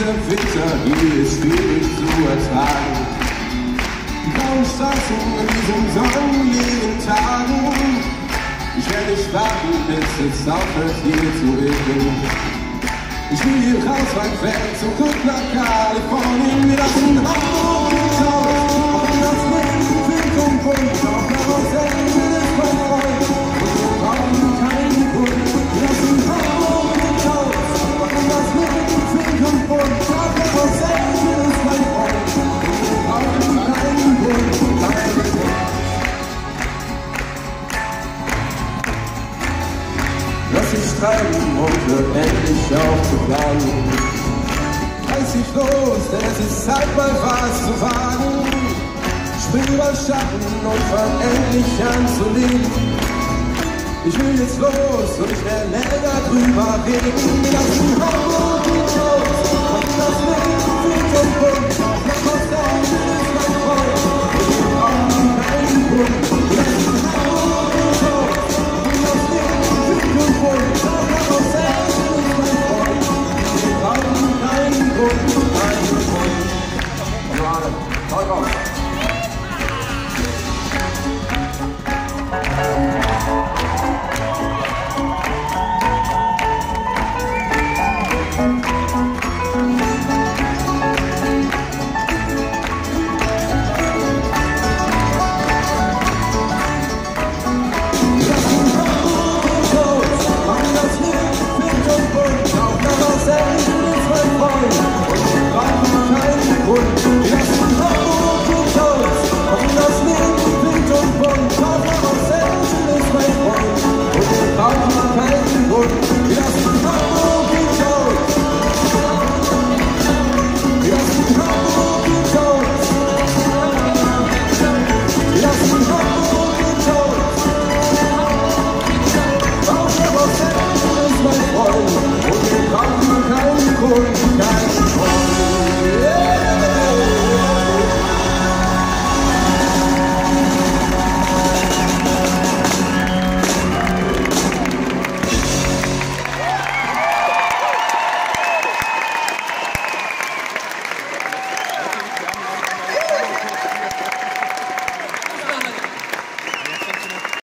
Dieser Winter hier ist schwierig zu ertragen. Die grauen Straßen in diesen sonnigen Tagen. Ich werde nicht warten, bis es aufhört hier zu regnen. Ich will hier raus, weit weg, zurück nach Kalifornien. Wir lassen Hamburg raus, auf das Leben, Wind und Bund, auf Los Angeles, mein Freund. Und wir brauchen keinen Grund. Wir lassen Hamburg raus, auf das Leben, Wind und Bund, auf Los Angeles, mein Freund. Und wir brauchen keinen Grund, keinen Grund. Lass dich treiben und hör endlich auf zu planen. Reiß dich los, denn es ist Zeit, mal was zu wagen. Spring über Schatten und fang endlich an zu leben. Ich will jetzt los und nicht mehr länger drüber reden. Wir lassen Hamburg raus, und das Leben wird und